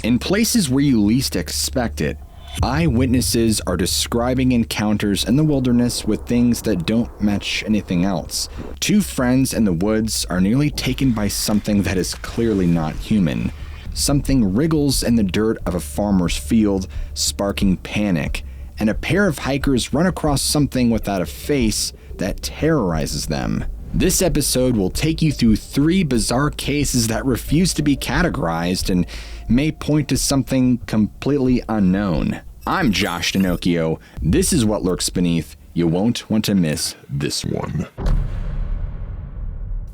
In places where you least expect it, eyewitnesses are describing encounters in the wilderness with things that don't match anything else. Two friends in the woods are nearly taken by something that is clearly not human. Something wriggles in the dirt of a farmer's field, sparking panic, and a pair of hikers run across something without a face that terrorizes them. This episode will take you through 3 bizarre cases that refuse to be categorized and may point to something completely unknown. I'm Josh Dinocchio. This is What Lurks Beneath. You won't want to miss this one.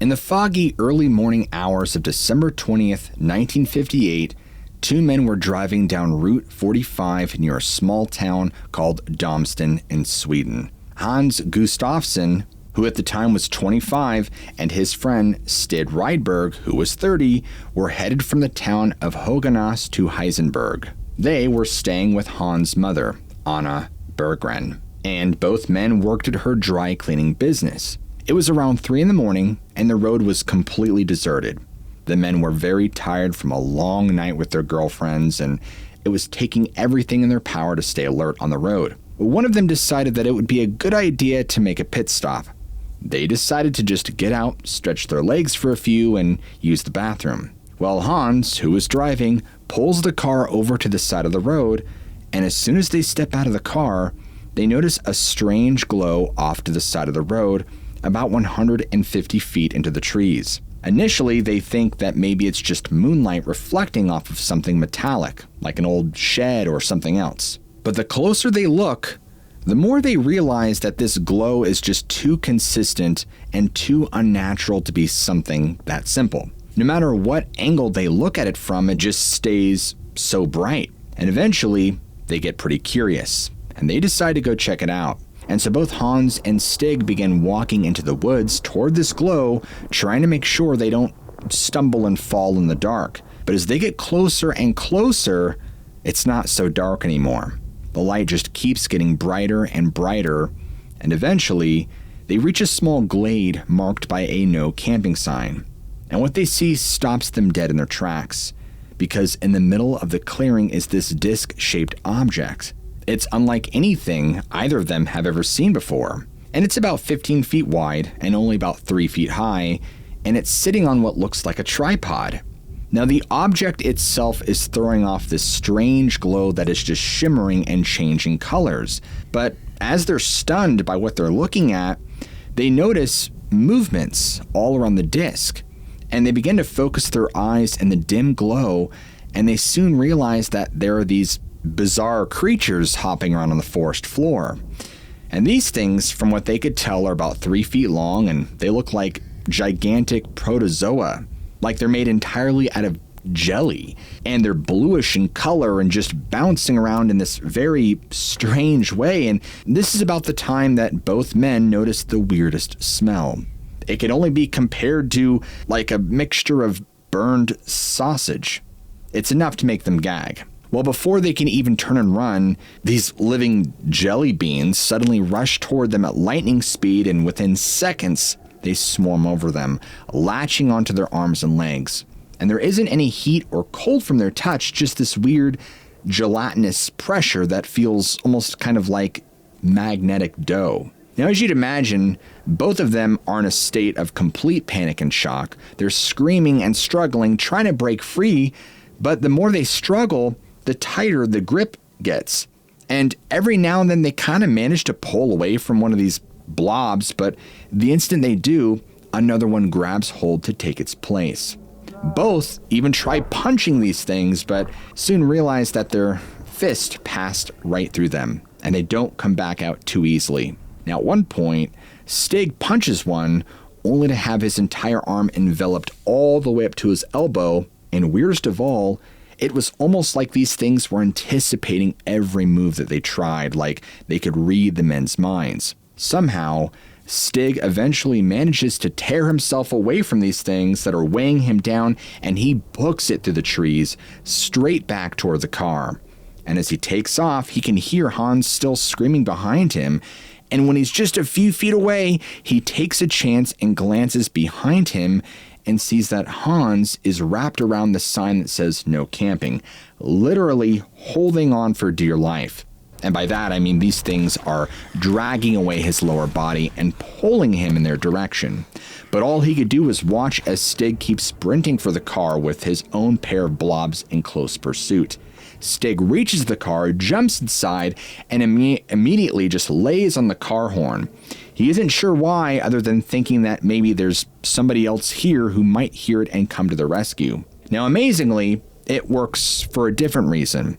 In the foggy early morning hours of December 20th, 1958, 2 men were driving down Route 45 near a small town called Domston in Sweden. Hans Gustafsson, who at the time was 25, and his friend Stig Rydberg, who was 30, were headed from the town of Höganäs to Heisenberg. They were staying with Hans' mother, Anna Berggren, and both men worked at her dry cleaning business. It was around 3 in the morning, and the road was completely deserted. The men were very tired from a long night with their girlfriends, and it was taking everything in their power to stay alert on the road. One of them decided that it would be a good idea to make a pit stop. They decided to just get out, stretch their legs for a few, and use the bathroom. Well, Hans, who was driving, pulls the car over to the side of the road, and as soon as they step out of the car, they notice a strange glow off to the side of the road, about 150 feet into the trees. Initially, they think that maybe it's just moonlight reflecting off of something metallic, like an old shed or something else. But the closer they look, the more they realize that this glow is just too consistent and too unnatural to be something that simple. No matter what angle they look at it from, it just stays so bright. And eventually, they get pretty curious, and they decide to go check it out. And so both Hans and Stig begin walking into the woods toward this glow, trying to make sure they don't stumble and fall in the dark. But as they get closer and closer, it's not so dark anymore. The light just keeps getting brighter and brighter, and eventually, they reach a small glade marked by a no camping sign. And what they see stops them dead in their tracks, because in the middle of the clearing is this disc-shaped object. It's unlike anything either of them have ever seen before, and it's about 15 feet wide and only about 3 feet high, and it's sitting on what looks like a tripod. Now, the object itself is throwing off this strange glow that is just shimmering and changing colors. But as they're stunned by what they're looking at, they notice movements all around the disc. And they begin to focus their eyes in the dim glow, and they soon realize that there are these bizarre creatures hopping around on the forest floor. And these things, from what they could tell, are about 3 feet long, and they look like gigantic protozoa. Like they're made entirely out of jelly, and they're bluish in color and just bouncing around in this very strange way. And this is about the time that both men noticed the weirdest smell. It can only be compared to like a mixture of burned sausage. It's enough to make them gag. Well, before they can even turn and run, these living jelly beans suddenly rush toward them at lightning speed, and within seconds, they swarm over them, latching onto their arms and legs. And there isn't any heat or cold from their touch, just this weird gelatinous pressure that feels almost kind of like magnetic dough. Now, as you'd imagine, both of them are in a state of complete panic and shock. They're screaming and struggling, trying to break free, but the more they struggle, the tighter the grip gets. And every now and then they kind of manage to pull away from one of these blobs, but the instant they do, another one grabs hold to take its place. Both even try punching these things, but soon realize that their fist passed right through them, and they don't come back out too easily. Now, at one point, Stig punches one, only to have his entire arm enveloped all the way up to his elbow, and weirdest of all, it was almost like these things were anticipating every move that they tried, like they could read the men's minds. Somehow, Stig eventually manages to tear himself away from these things that are weighing him down, and he books it through the trees, straight back toward the car. And as he takes off, he can hear Hans still screaming behind him, and when he's just a few feet away, he takes a chance and glances behind him, and sees that Hans is wrapped around the sign that says no camping, literally holding on for dear life. And by that, I mean these things are dragging away his lower body and pulling him in their direction. But all he could do was watch as Stig keeps sprinting for the car with his own pair of blobs in close pursuit. Stig reaches the car, jumps inside, and immediately just lays on the car horn. He isn't sure why, other than thinking that maybe there's somebody else here who might hear it and come to the rescue. Now, amazingly, it works for a different reason.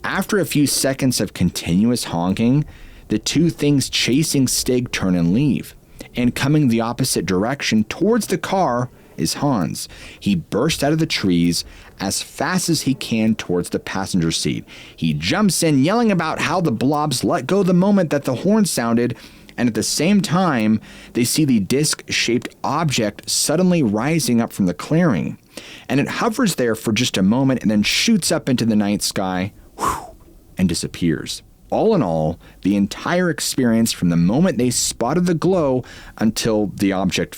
After a few seconds of continuous honking, the two things chasing Stig turn and leave. And coming the opposite direction towards the car is Hans. He bursts out of the trees as fast as he can towards the passenger seat. He jumps in, yelling about how the blobs let go the moment that the horn sounded, and at the same time, they see the disc-shaped object suddenly rising up from the clearing. And it hovers there for just a moment and then shoots up into the night sky, and disappears. All in all, the entire experience from the moment they spotted the glow until the object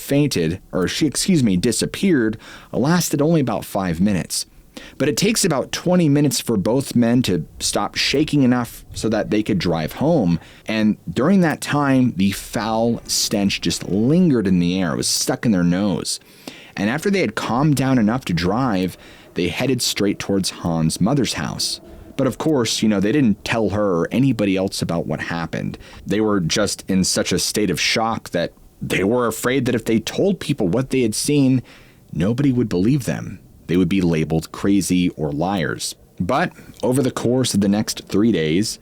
disappeared, lasted only about 5 minutes. But it takes about 20 minutes for both men to stop shaking enough so that they could drive home. And during that time, the foul stench just lingered in the air. It was stuck in their nose. And after they had calmed down enough to drive, they headed straight towards Hans' mother's house. But of course, they didn't tell her or anybody else about what happened. They were just in such a state of shock that they were afraid that if they told people what they had seen, nobody would believe them. They would be labeled crazy or liars. But over the course of the next 3 days,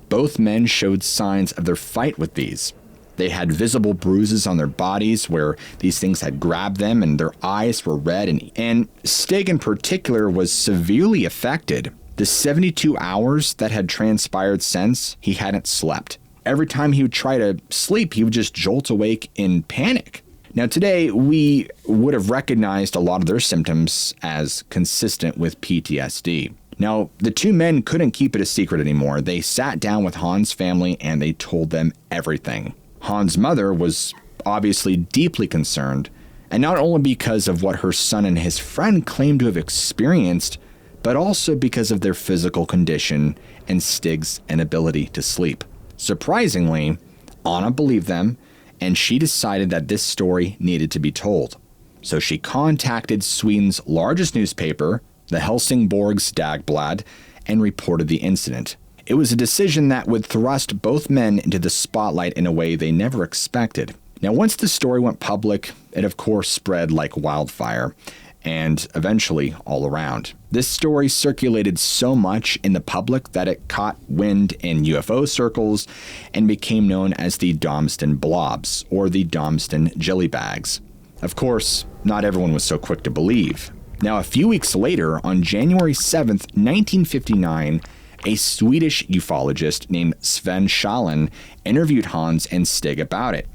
both men showed signs of their fight with these. They had visible bruises on their bodies where these things had grabbed them, and their eyes were red, and Stig in particular was severely affected. The 72 hours that had transpired since, he hadn't slept. Every time he would try to sleep, he would just jolt awake in panic. Now today, we would have recognized a lot of their symptoms as consistent with PTSD. Now, the two men couldn't keep it a secret anymore. They sat down with Hans' family and they told them everything. Hans' mother was obviously deeply concerned, and not only because of what her son and his friend claimed to have experienced, but also because of their physical condition and Stig's inability to sleep. Surprisingly, Anna believed them, and she decided that this story needed to be told. So she contacted Sweden's largest newspaper, the Helsingborgs Dagblad, and reported the incident. It was a decision that would thrust both men into the spotlight in a way they never expected. Now, once the story went public, it of course spread like wildfire, and eventually all around. This story circulated so much in the public that it caught wind in UFO circles and became known as the Domston Blobs, or the Domston Jellybags. Of course, not everyone was so quick to believe. Now, a few weeks later, on January 7th, 1959, a Swedish ufologist named Sven Schallen interviewed Hans and Stig about it.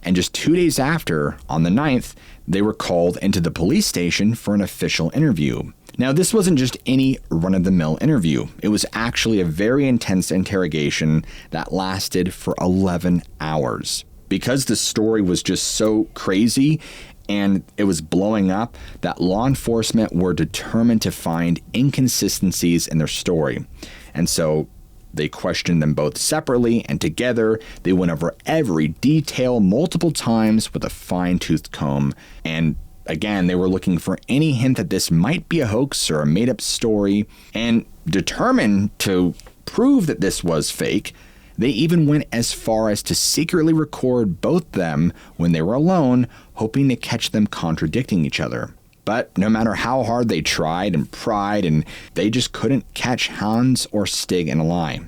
And just 2 days after, on the 9th, they were called into the police station for an official interview. Now, this wasn't just any run-of-the-mill interview. It was actually a very intense interrogation that lasted for 11 hours. Because the story was just so crazy and it was blowing up, that law enforcement were determined to find inconsistencies in their story. And so they questioned them both separately, and together they went over every detail multiple times with a fine-toothed comb. And again, they were looking for any hint that this might be a hoax or a made-up story. And determined to prove that this was fake, they even went as far as to secretly record both them when they were alone, hoping to catch them contradicting each other. But no matter how hard they tried and pried, and they just couldn't catch Hans or Stig in a lie.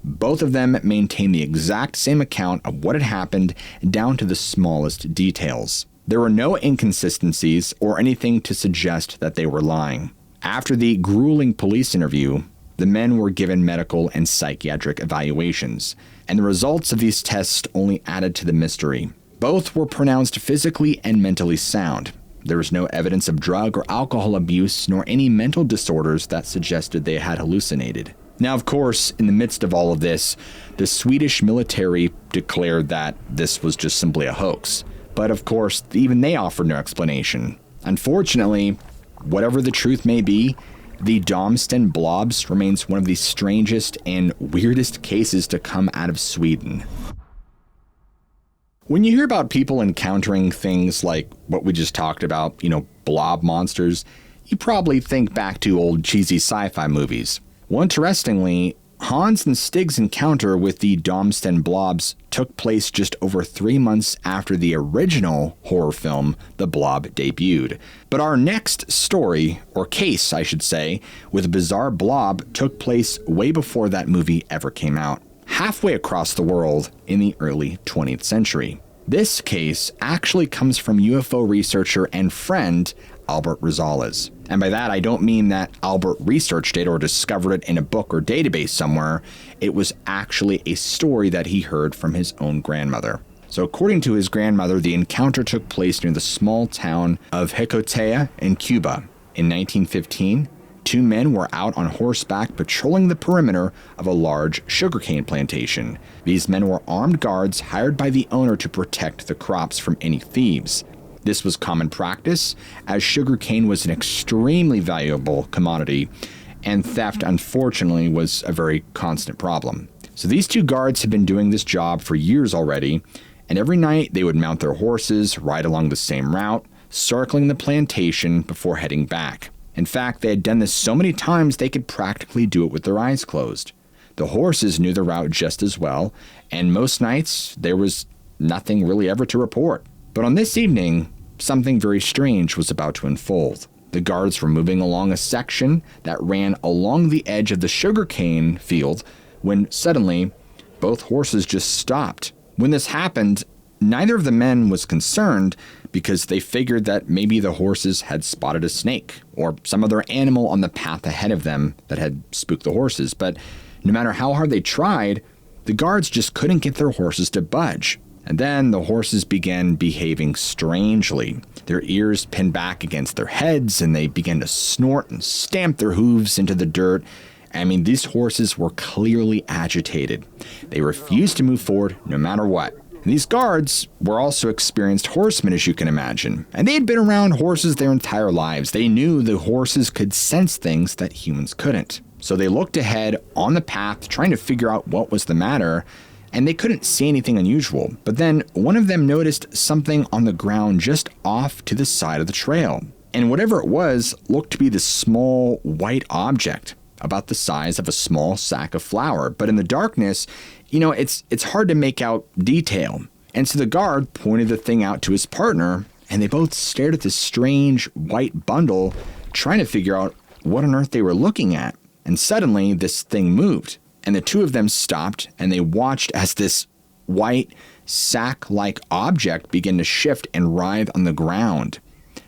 Both of them maintained the exact same account of what had happened down to the smallest details. There were no inconsistencies or anything to suggest that they were lying. After the grueling police interview, the men were given medical and psychiatric evaluations, and the results of these tests only added to the mystery. Both were pronounced physically and mentally sound. There was no evidence of drug or alcohol abuse, nor any mental disorders that suggested they had hallucinated. Now, of course, in the midst of all of this, the Swedish military declared that this was just simply a hoax. But of course, even they offered no explanation. Unfortunately, whatever the truth may be, the Domston Blobs remains one of the strangest and weirdest cases to come out of Sweden. When you hear about people encountering things like what we just talked about, blob monsters, you probably think back to old cheesy sci-fi movies. Well, interestingly, Hans and Stig's encounter with the Domston Blobs took place just over 3 months after the original horror film, The Blob, debuted. But our next story, or case I should say, with a bizarre blob took place way before that movie ever came out, halfway across the world in the early 20th century. This case actually comes from UFO researcher and friend Albert Rosales. And by that, I don't mean that Albert researched it or discovered it in a book or database somewhere. It was actually a story that he heard from his own grandmother. So according to his grandmother, the encounter took place near the small town of Jicotea in Cuba. In 1915, 2 men were out on horseback patrolling the perimeter of a large sugarcane plantation. These men were armed guards hired by the owner to protect the crops from any thieves. This was common practice, as sugarcane was an extremely valuable commodity, and theft, unfortunately, was a very constant problem. So these 2 guards had been doing this job for years already, and every night they would mount their horses, ride along the same route, circling the plantation before heading back. In fact, they had done this so many times they could practically do it with their eyes closed. The horses knew the route just as well, and most nights there was nothing really ever to report. But on this evening, something very strange was about to unfold. The guards were moving along a section that ran along the edge of the sugarcane field when suddenly both horses just stopped. When this happened, neither of the men was concerned because they figured that maybe the horses had spotted a snake or some other animal on the path ahead of them that had spooked the horses. But no matter how hard they tried, the guards just couldn't get their horses to budge. And then the horses began behaving strangely. Their ears pinned back against their heads, and they began to snort and stamp their hooves into the dirt. I mean, these horses were clearly agitated. They refused to move forward no matter what. And these guards were also experienced horsemen, as you can imagine. And they had been around horses their entire lives. They knew the horses could sense things that humans couldn't. So they looked ahead on the path, trying to figure out what was the matter, and they couldn't see anything unusual. But then one of them noticed something on the ground just off to the side of the trail. And whatever it was looked to be this small white object, about the size of a small sack of flour. But in the darkness, it's hard to make out detail. And so the guard pointed the thing out to his partner, and they both stared at this strange white bundle, trying to figure out what on earth they were looking at. And suddenly this thing moved. And the 2 of them stopped, and they watched as this white sack-like object began to shift and writhe on the ground.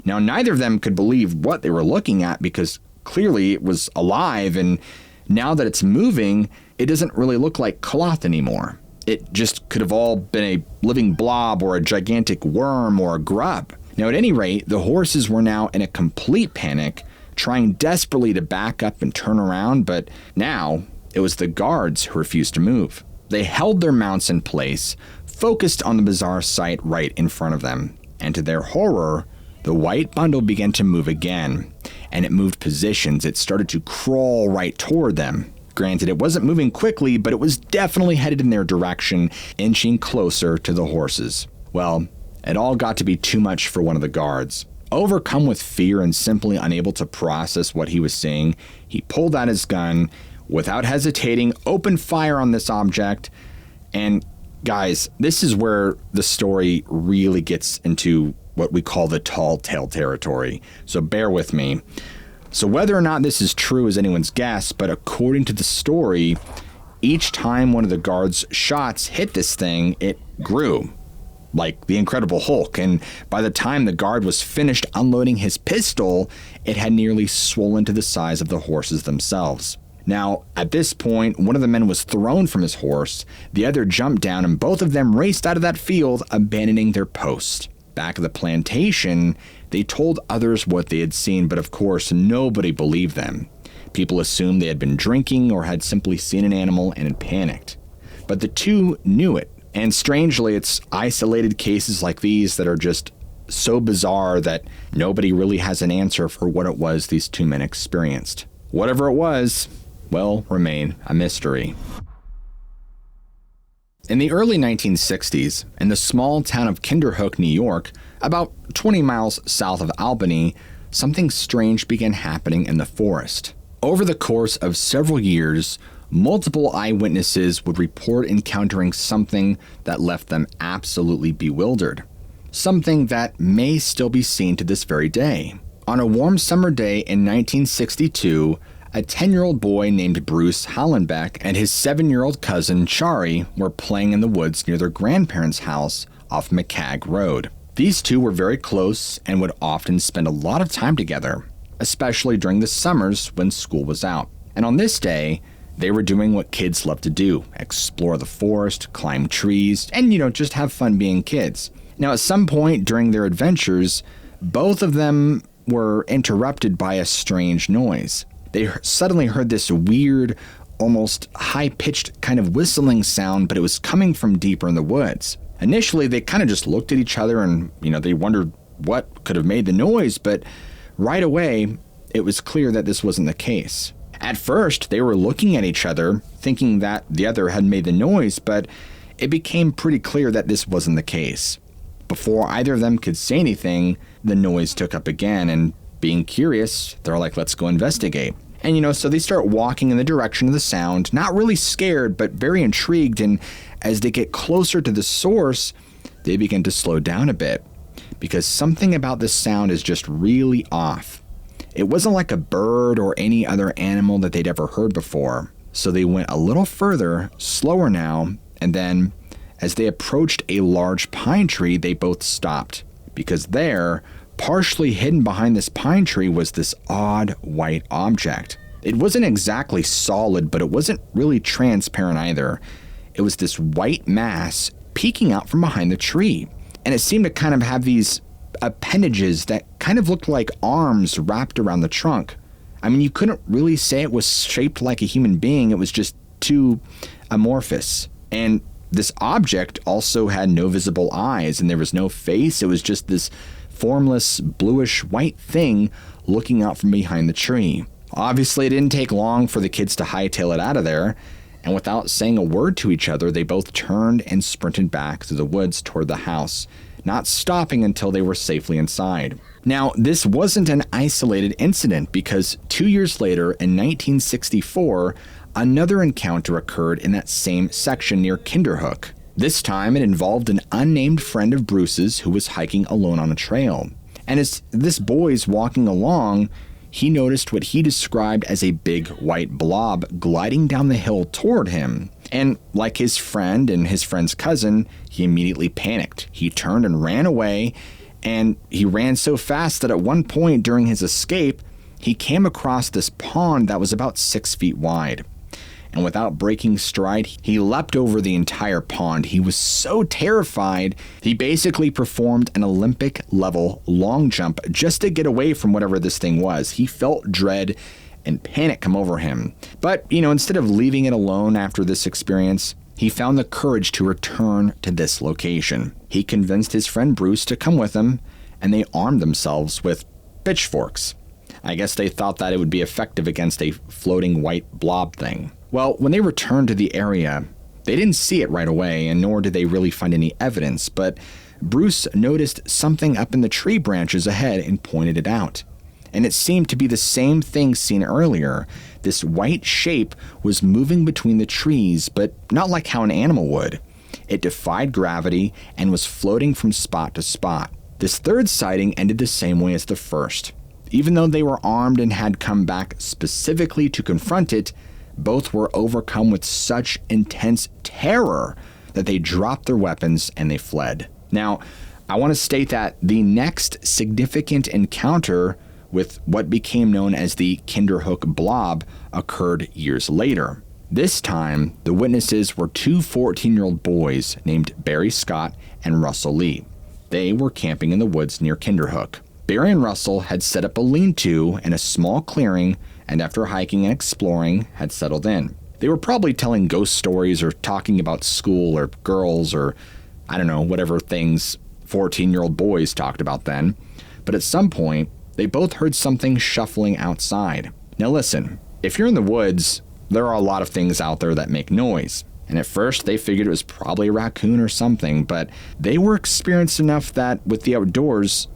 Now, neither of them could believe what they were looking at because clearly it was alive, and now that it's moving, it doesn't really look like cloth anymore. It just could have all been a living blob or a gigantic worm or a grub. Now, at any rate, the horses were now in a complete panic, trying desperately to back up and turn around, but now it was the guards who refused to move. They held their mounts in place, focused on the bizarre sight right in front of them. And to their horror, the white bundle began to move again, and it moved positions. It started to crawl right toward them. Granted, it wasn't moving quickly, but it was definitely headed in their direction, inching closer to the horses. Well, it all got to be too much for one of the guards. Overcome with fear and simply unable to process what he was seeing, he pulled out his gun, without hesitating, opened fire on this object. And guys, this is where the story really gets into what we call the tall tale territory. So bear with me. So whether or not this is true is anyone's guess, but according to the story, each time one of the guards' shots hit this thing, it grew like the Incredible Hulk. And by the time the guard was finished unloading his pistol, it had nearly swollen to the size of the horses themselves. Now, at this point, one of the men was thrown from his horse, the other jumped down, and both of them raced out of that field, abandoning their post. Back at the plantation, they told others what they had seen, but of course, nobody believed them. People assumed they had been drinking or had simply seen an animal and had panicked. But the 2 knew it, and strangely, it's isolated cases like these that are just so bizarre that nobody really has an answer for what it was these two men experienced. Whatever it was, will remain a mystery. In the early 1960s, in the small town of Kinderhook, New York, about 20 miles south of Albany, something strange began happening in the forest. Over the course of several years, multiple eyewitnesses would report encountering something that left them absolutely bewildered. Something that may still be seen to this very day. On a warm summer day in 1962, a 10-year-old boy named Bruce Hallenbeck and his 7-year-old cousin Chari were playing in the woods near their grandparents' house off McCagg Road. These two were very close and would often spend a lot of time together, especially during the summers when school was out. And on this day, they were doing what kids love to do: explore the forest, climb trees, and, just have fun being kids. Now, at some point during their adventures, both of them were interrupted by a strange noise. They suddenly heard this weird, almost high-pitched kind of whistling sound, but it was coming from deeper in the woods. Initially, they kind of just looked at each other and, they wondered what could have made the noise, but right away, it was clear that this wasn't the case. At first, they were looking at each other, thinking that the other had made the noise, but it became pretty clear that this wasn't the case. Before either of them could say anything, the noise took up again, and being curious, they're like, let's go investigate. And, so they start walking in the direction of the sound, not really scared, but very intrigued. And as they get closer to the source, they begin to slow down a bit because something about this sound is just really off. It wasn't like a bird or any other animal that they'd ever heard before. So they went a little further, slower now, and then as they approached a large pine tree, they both stopped because there, partially hidden behind this pine tree, was this odd white object. It wasn't exactly solid, but it wasn't really transparent either. It was this white mass peeking out from behind the tree, and it seemed to kind of have these appendages that kind of looked like arms wrapped around the trunk. I mean, you couldn't really say it was shaped like a human being. It was just too amorphous. And this object also had no visible eyes, and there was no face. It was just this formless bluish white thing looking out from behind the tree. Obviously, it didn't take long for the kids to hightail it out of there, and without saying a word to each other, they both turned and sprinted back through the woods toward the house, not stopping until they were safely inside. Now, this wasn't an isolated incident because 2 years later, in 1964, another encounter occurred in that same section near Kinderhook. This time, it involved an unnamed friend of Bruce's who was hiking alone on a trail. And as this boy's walking along, he noticed what he described as a big white blob gliding down the hill toward him. And like his friend and his friend's cousin, he immediately panicked. He turned and ran away, and he ran so fast that at one point during his escape, he came across this pond that was about 6 feet wide. And without breaking stride, he leapt over the entire pond. He was so terrified, he basically performed an Olympic-level long jump just to get away from whatever this thing was. He felt dread and panic come over him. But, instead of leaving it alone after this experience, he found the courage to return to this location. He convinced his friend Bruce to come with him, and they armed themselves with pitchforks. I guess they thought that it would be effective against a floating white blob thing. Well, when they returned to the area, they didn't see it right away, and nor did they really find any evidence, but Bruce noticed something up in the tree branches ahead and pointed it out. And it seemed to be the same thing seen earlier. This white shape was moving between the trees, but not like how an animal would. It defied gravity and was floating from spot to spot. This third sighting ended the same way as the first. Even though they were armed and had come back specifically to confront it, both were overcome with such intense terror that they dropped their weapons and they fled. Now, I want to state that the next significant encounter with what became known as the Kinderhook Blob occurred years later. This time, the witnesses were two 14-year-old boys named Barry Scott and Russell Lee. They were camping in the woods near Kinderhook. Barry and Russell had set up a lean-to in a small clearing, and after hiking and exploring, had settled in. They were probably telling ghost stories or talking about school or girls or, I don't know, whatever things 14-year-old boys talked about then, but at some point, they both heard something shuffling outside. Now listen, if you're in the woods, there are a lot of things out there that make noise. And at first, they figured it was probably a raccoon or something, but they were experienced enough that with the outdoors,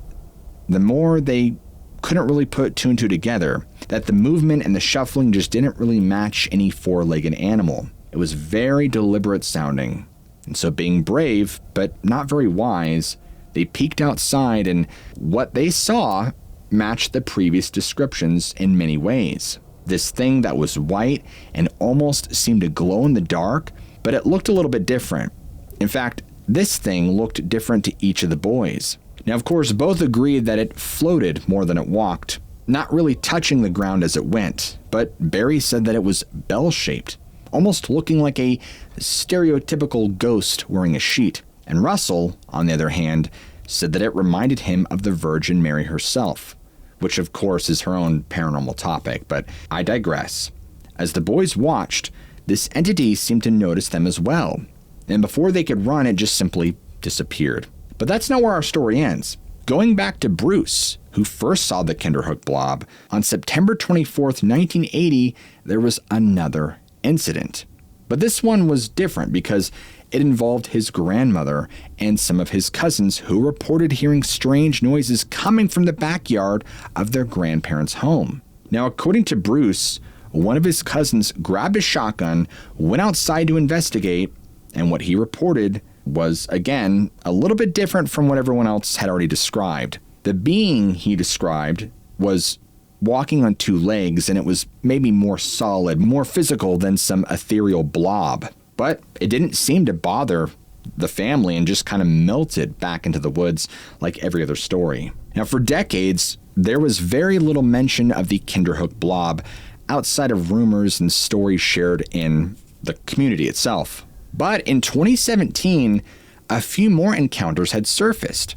the more they couldn't really put two and two together, that the movement and the shuffling just didn't really match any four-legged animal. It was very deliberate sounding. And so being brave, but not very wise, they peeked outside, and what they saw matched the previous descriptions in many ways. This thing that was white and almost seemed to glow in the dark, but it looked a little bit different. In fact, this thing looked different to each of the boys. Now, of course, both agreed that it floated more than it walked, not really touching the ground as it went, but Barry said that it was bell-shaped, almost looking like a stereotypical ghost wearing a sheet. And Russell, on the other hand, said that it reminded him of the Virgin Mary herself, which of course is her own paranormal topic, but I digress. As the boys watched, this entity seemed to notice them as well, and before they could run, it just simply disappeared. But that's not where our story ends. Going back to Bruce, who first saw the Kinderhook Blob, on September 24th, 1980, there was another incident. But this one was different because it involved his grandmother and some of his cousins who reported hearing strange noises coming from the backyard of their grandparents' home. Now, according to Bruce, one of his cousins grabbed a shotgun, went outside to investigate, and what he reported was, again, a little bit different from what everyone else had already described. The being he described was walking on two legs, and it was maybe more solid, more physical than some ethereal blob. But it didn't seem to bother the family and just kind of melted back into the woods like every other story. Now, for decades, there was very little mention of the Kinderhook Blob outside of rumors and stories shared in the community itself. But in 2017, a few more encounters had surfaced.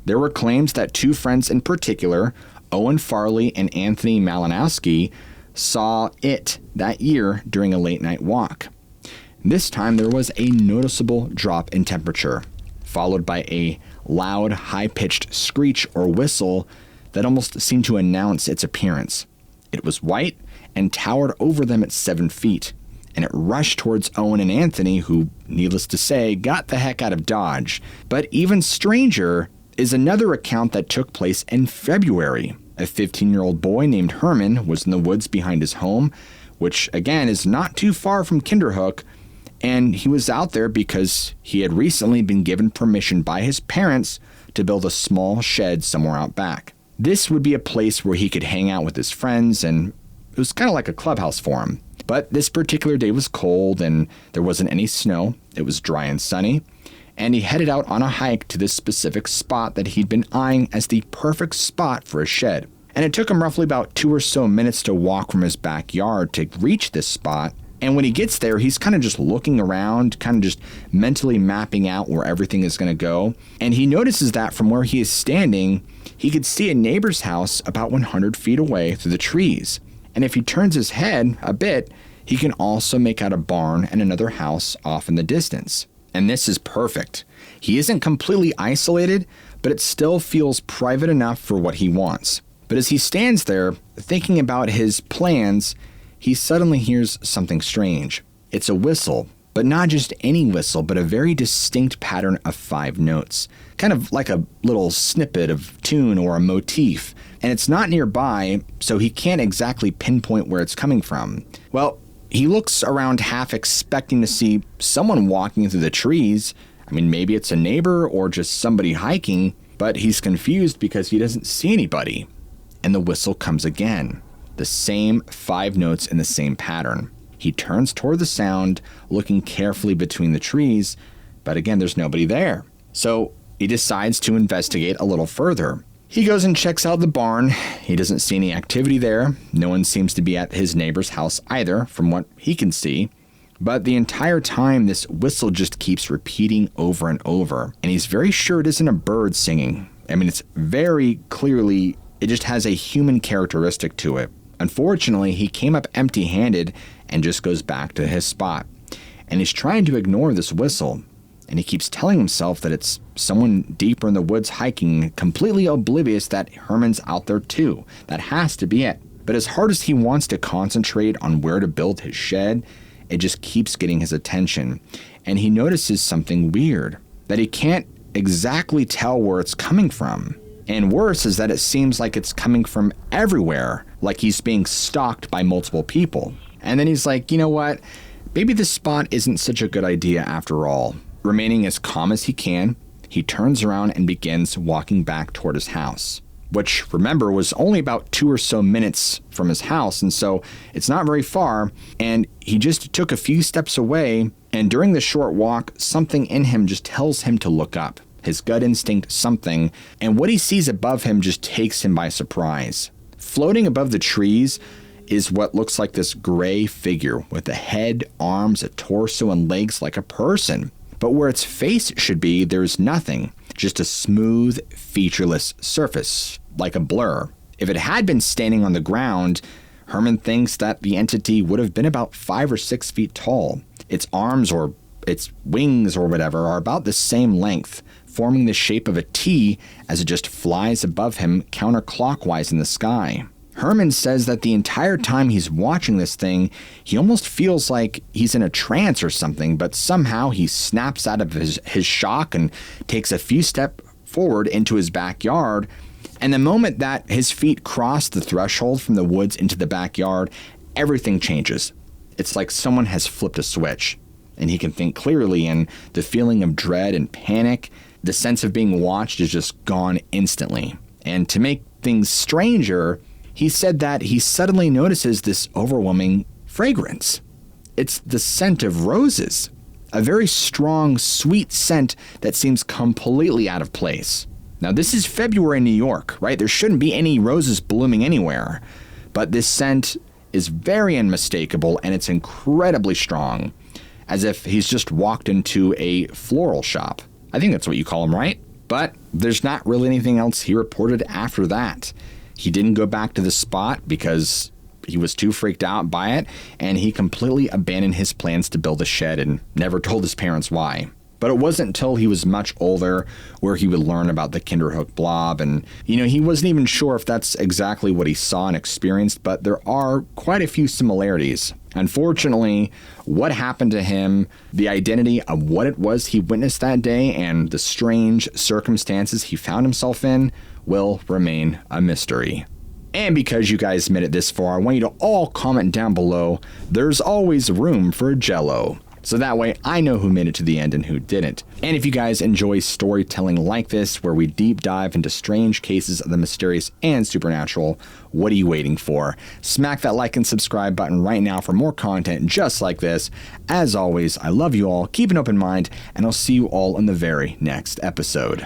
There were claims that two friends in particular, Owen Farley and Anthony Malinowski, saw it that year during a late-night walk. This time there was a noticeable drop in temperature, followed by a loud, high-pitched screech or whistle that almost seemed to announce its appearance. It was white and towered over them at 7 feet, and it rushed towards Owen and Anthony, who, needless to say, got the heck out of Dodge. But even stranger is another account that took place in February. A 15-year-old boy named Herman was in the woods behind his home, which again is not too far from Kinderhook, and he was out there because he had recently been given permission by his parents to build a small shed somewhere out back. This would be a place where he could hang out with his friends, and it was kind of like a clubhouse for him. But this particular day was cold and there wasn't any snow. It was dry and sunny, and he headed out on a hike to this specific spot that he'd been eyeing as the perfect spot for a shed. And it took him roughly about 2 or so minutes to walk from his backyard to reach this spot. And when he gets there, he's kind of just looking around, kind of just mentally mapping out where everything is going to go. And he notices that from where he is standing, he could see a neighbor's house about 100 feet away through the trees. And if he turns his head a bit, he can also make out a barn and another house off in the distance. And this is perfect. He isn't completely isolated, but it still feels private enough for what he wants. But as he stands there, thinking about his plans, he suddenly hears something strange. It's a whistle, but not just any whistle, but a very distinct pattern of 5 notes, kind of like a little snippet of tune or a motif. And it's not nearby, so he can't exactly pinpoint where it's coming from. Well, he looks around half expecting to see someone walking through the trees. I mean, maybe it's a neighbor or just somebody hiking, but he's confused because he doesn't see anybody. And the whistle comes again. The same 5 notes in the same pattern. He turns toward the sound, looking carefully between the trees, but again, there's nobody there. So he decides to investigate a little further. He goes and checks out the barn. He doesn't see any activity there. No one seems to be at his neighbor's house either, from what he can see. But the entire time, this whistle just keeps repeating over and over. And he's very sure it isn't a bird singing. I mean, it's very clearly, it just has a human characteristic to it. Unfortunately, he came up empty-handed and just goes back to his spot. And he's trying to ignore this whistle. And he keeps telling himself that it's someone deeper in the woods hiking, completely oblivious that Herman's out there too. That has to be it. But as hard as he wants to concentrate on where to build his shed, it just keeps getting his attention. And he notices something weird, that he can't exactly tell where it's coming from. And worse is that it seems like it's coming from everywhere, like he's being stalked by multiple people. And then he's like, you know what? Maybe this spot isn't such a good idea after all. Remaining as calm as he can, he turns around and begins walking back toward his house, which, remember, was only about 2 or so minutes from his house, and so it's not very far, and he just took a few steps away, and during the short walk, something in him just tells him to look up. His gut instinct, something, and what he sees above him just takes him by surprise. Floating above the trees is what looks like this gray figure with a head, arms, a torso, and legs like a person. But where its face should be, there's nothing, just a smooth, featureless surface, like a blur. If it had been standing on the ground, Herman thinks that the entity would have been about 5 or 6 feet tall. Its arms or its wings or whatever are about the same length, forming the shape of a T as it just flies above him counterclockwise in the sky. Herman says that the entire time he's watching this thing, he almost feels like he's in a trance or something, but somehow he snaps out of his shock and takes a few steps forward into his backyard. And the moment that his feet cross the threshold from the woods into the backyard, everything changes. It's like someone has flipped a switch, and he can think clearly, and the feeling of dread and panic, the sense of being watched, is just gone instantly. And to make things stranger, he said that he suddenly notices this overwhelming fragrance. It's the scent of roses, a very strong, sweet scent that seems completely out of place. Now, this is February in New York, right? There shouldn't be any roses blooming anywhere, but this scent is very unmistakable, and it's incredibly strong, as if he's just walked into a floral shop. I think that's what you call them, right? But there's not really anything else he reported after that. He didn't go back to the spot because he was too freaked out by it, and he completely abandoned his plans to build a shed and never told his parents why. But it wasn't until he was much older where he would learn about the Kinderhook Blob, and he wasn't even sure if that's exactly what he saw and experienced, but there are quite a few similarities. Unfortunately, what happened to him, the identity of what it was he witnessed that day, and the strange circumstances he found himself in will remain a mystery. And because you guys made it this far, I want you to all comment down below, there's always room for Jell-O. So that way I know who made it to the end and who didn't. And if you guys enjoy storytelling like this, where we deep dive into strange cases of the mysterious and supernatural, what are you waiting for? Smack that like and subscribe button right now for more content just like this. As always, I love you all, keep an open mind, and I'll see you all in the very next episode.